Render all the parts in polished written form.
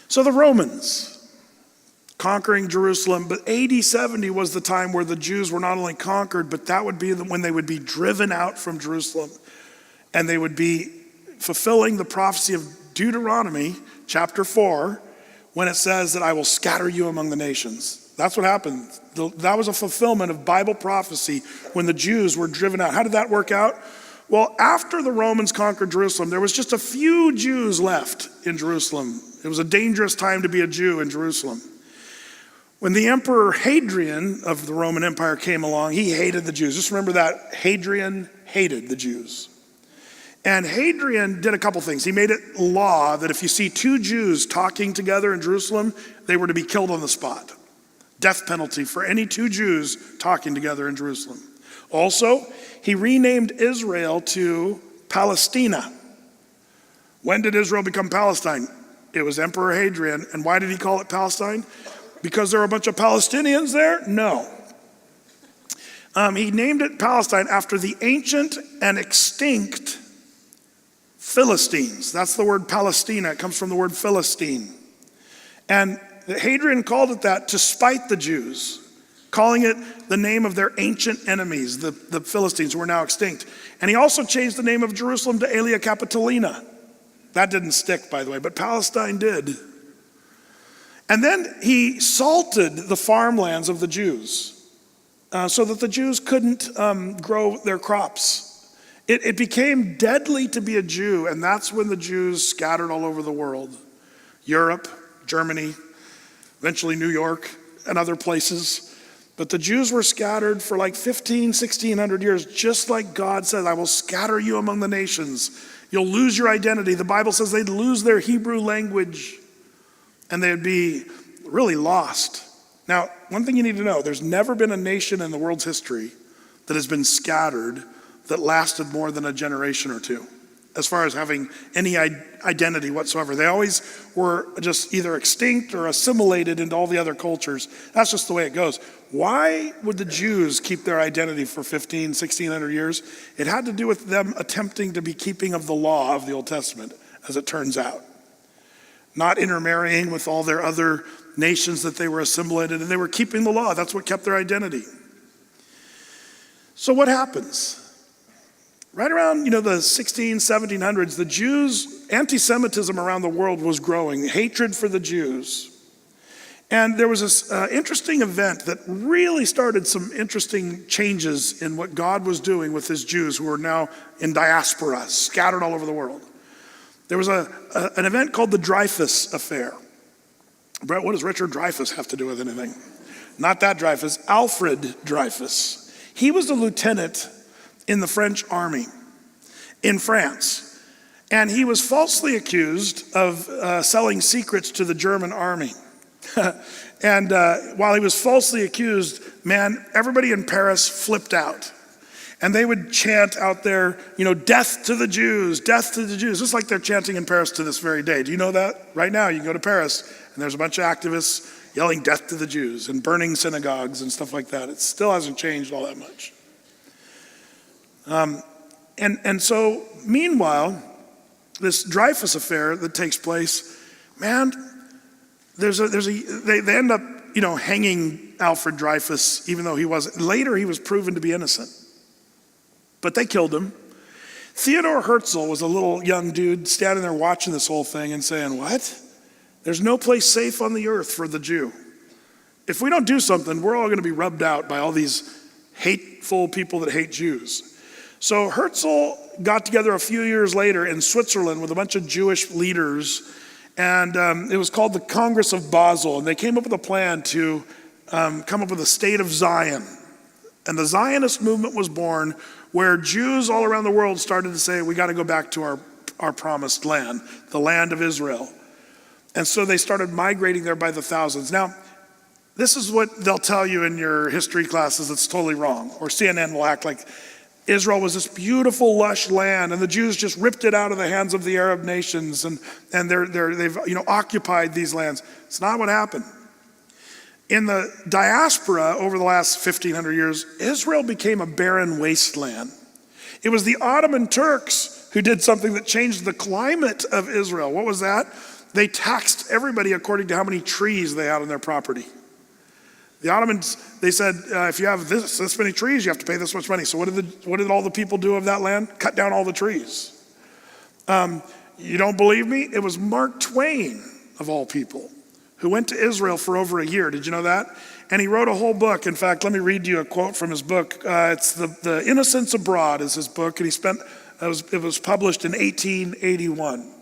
So the Romans conquering Jerusalem, but AD 70 was the time where the Jews were not only conquered, but that would be when they would be driven out from Jerusalem, and they would be fulfilling the prophecy of Deuteronomy chapter 4, when it says that I will scatter you among the nations. That's what happened. That was a fulfillment of Bible prophecy when the Jews were driven out. How did that work out? Well, after the Romans conquered Jerusalem, there was just a few Jews left in Jerusalem. It was a dangerous time to be a Jew in Jerusalem. When the Emperor Hadrian of the Roman Empire came along, he hated the Jews. Just remember that. Hadrian hated the Jews. And Hadrian did a couple things. He made it law that if you see two Jews talking together in Jerusalem, they were to be killed on the spot. Death penalty for any two Jews talking together in Jerusalem. Also, he renamed Israel to Palestina. When did Israel become Palestine? It was Emperor Hadrian. And why did he call it Palestine? Because there were a bunch of Palestinians there? No. He named it Palestine after the ancient and extinct Philistines. That's the word Palestina. It comes from the word Philistine. And Hadrian called it that to spite the Jews, calling it the name of their ancient enemies, the Philistines, who are now extinct. And he also changed the name of Jerusalem to Aelia Capitolina. That didn't stick, by the way, but Palestine did. And then he salted the farmlands of the Jews so that the Jews couldn't grow their crops. It became deadly to be a Jew, and that's when the Jews scattered all over the world. Europe, Germany, eventually New York, and other places. But the Jews were scattered for like 1600 years, just like God said, I will scatter you among the nations. You'll lose your identity. The Bible says they'd lose their Hebrew language, and they'd be really lost. Now, one thing you need to know, there's never been a nation in the world's history that has been scattered that lasted more than a generation or two, as far as having any identity whatsoever. They always were just either extinct or assimilated into all the other cultures. That's just the way it goes. Why would the Jews keep their identity for 1600 years? It had to do with them attempting to be keeping of the law of the Old Testament, as it turns out. Not intermarrying with all their other nations that they were assimilated, and they were keeping the law. That's what kept their identity. So what happens? Right around, the 1700s, the Jews, anti-Semitism around the world was growing, hatred for the Jews. And there was this interesting event that really started some interesting changes in what God was doing with his Jews who are now in diaspora, scattered all over the world. There was an event called the Dreyfus Affair. Brett, what does Richard Dreyfus have to do with anything? Not that Dreyfus, Alfred Dreyfus. He was a lieutenant in the French army in France. And he was falsely accused of selling secrets to the German army. And while he was falsely accused, everybody in Paris flipped out. And they would chant out there, death to the Jews, death to the Jews. Just like they're chanting in Paris to this very day. Do you know that? Right now, you can go to Paris, and there's a bunch of activists yelling death to the Jews and burning synagogues and stuff like that. It still hasn't changed all that much. And so, meanwhile, this Dreyfus Affair that takes place, they end up, hanging Alfred Dreyfus, even though later he was proven to be innocent. But they killed him. Theodor Herzl was a little young dude standing there watching this whole thing and saying, what? There's no place safe on the earth for the Jew. If we don't do something, we're all going to be rubbed out by all these hateful people that hate Jews. So Herzl got together a few years later in Switzerland with a bunch of Jewish leaders, and it was called the Congress of Basel, and they came up with a plan to come up with a state of Zion. And the Zionist movement was born, where Jews all around the world started to say, we got to go back to our promised land, the land of Israel. And so they started migrating there by the thousands. Now, this is what they'll tell you in your history classes that's totally wrong, or CNN will act like Israel was this beautiful, lush land, and the Jews just ripped it out of the hands of the Arab nations, and they've occupied these lands. It's not what happened. In the diaspora over the last 1,500 years, Israel became a barren wasteland. It was the Ottoman Turks who did something that changed the climate of Israel. What was that? They taxed everybody according to how many trees they had on their property. The Ottomans, they said, if you have this many trees, you have to pay this much money. So what did all the people do of that land? Cut down all the trees. You don't believe me? It was Mark Twain, of all people, who went to Israel for over a year. Did you know that? And he wrote a whole book. In fact, let me read you a quote from his book. It's The Innocents Abroad is his book, and it was published in 1881.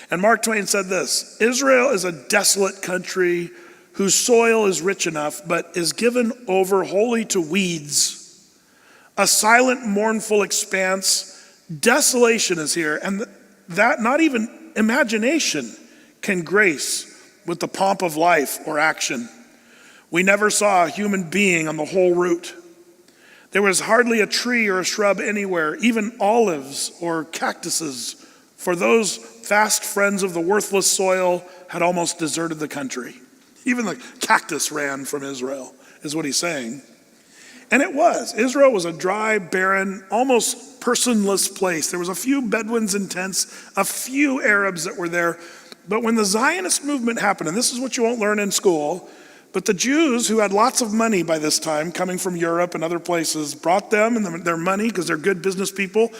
And Mark Twain said this: Israel is a desolate country whose soil is rich enough, but is given over wholly to weeds. A silent, mournful expanse. Desolation is here, and that not even imagination can grace with the pomp of life or action. We never saw a human being on the whole route. There was hardly a tree or a shrub anywhere, even olives or cactuses, for those fast friends of the worthless soil had almost deserted the country. Even the cactus ran from Israel, is what he's saying. And it was. Israel was a dry, barren, almost personless place. There was a few Bedouins in tents, a few Arabs that were there. But when the Zionist movement happened, and this is what you won't learn in school, but the Jews, who had lots of money by this time, coming from Europe and other places, brought them and their money, because they're good business people,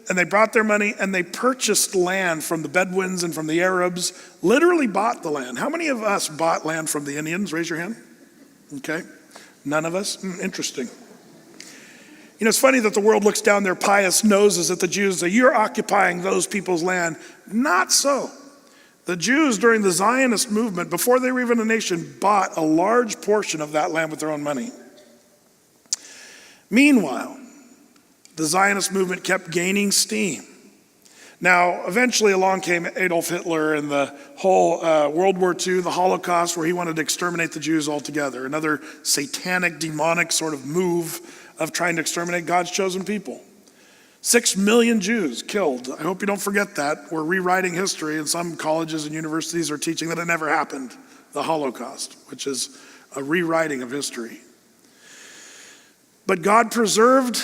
and they brought their money and they purchased land from the Bedouins and from the Arabs, literally bought the land. How many of us bought land from the Indians? Raise your hand. Okay. None of us? Interesting. You know, it's funny that the world looks down their pious noses at the Jews and say, you're occupying those people's land. Not so. The Jews during the Zionist movement, before they were even a nation, bought a large portion of that land with their own money. Meanwhile, the Zionist movement kept gaining steam. Now, eventually along came Adolf Hitler and the whole World War II, the Holocaust, where he wanted to exterminate the Jews altogether. Another satanic, demonic sort of move of trying to exterminate God's chosen people. 6 million Jews killed. I hope you don't forget that. We're rewriting history, and some colleges and universities are teaching that it never happened, the Holocaust, which is a rewriting of history. But God preserved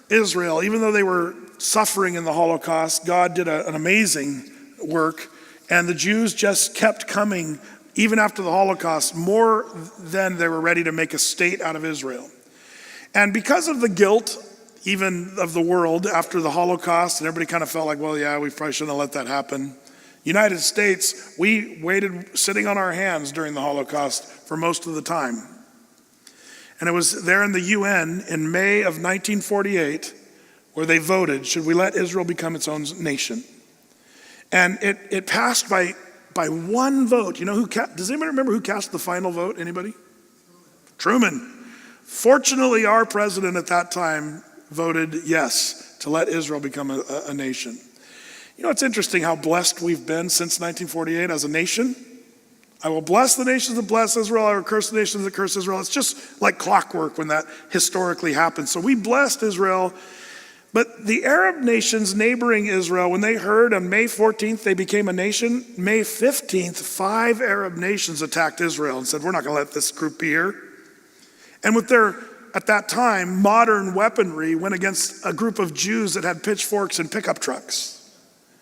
Israel. Even though they were suffering in the Holocaust, God did an amazing work, and the Jews just kept coming even after the Holocaust, more than they were ready to make a state out of Israel. And because of the guilt, even of the world after the Holocaust, and everybody kind of felt like, well, yeah, we probably shouldn't have let that happen. United States, we waited sitting on our hands during the Holocaust for most of the time. And it was there in the UN in May of 1948 where they voted, should we let Israel become its own nation? And it passed by one vote. You know does anybody remember who cast the final vote? Anybody? Truman. Fortunately, our president at that time voted yes to let Israel become a nation. You know, it's interesting how blessed we've been since 1948 as a nation. I will bless the nations that bless Israel. I will curse the nations that curse Israel. It's just like clockwork when that historically happened. So we blessed Israel. But the Arab nations neighboring Israel, when they heard on May 14th they became a nation, May 15th, 5 Arab nations attacked Israel and said, we're not going to let this group be here. And with their, at that time, modern weaponry went against a group of Jews that had pitchforks and pickup trucks.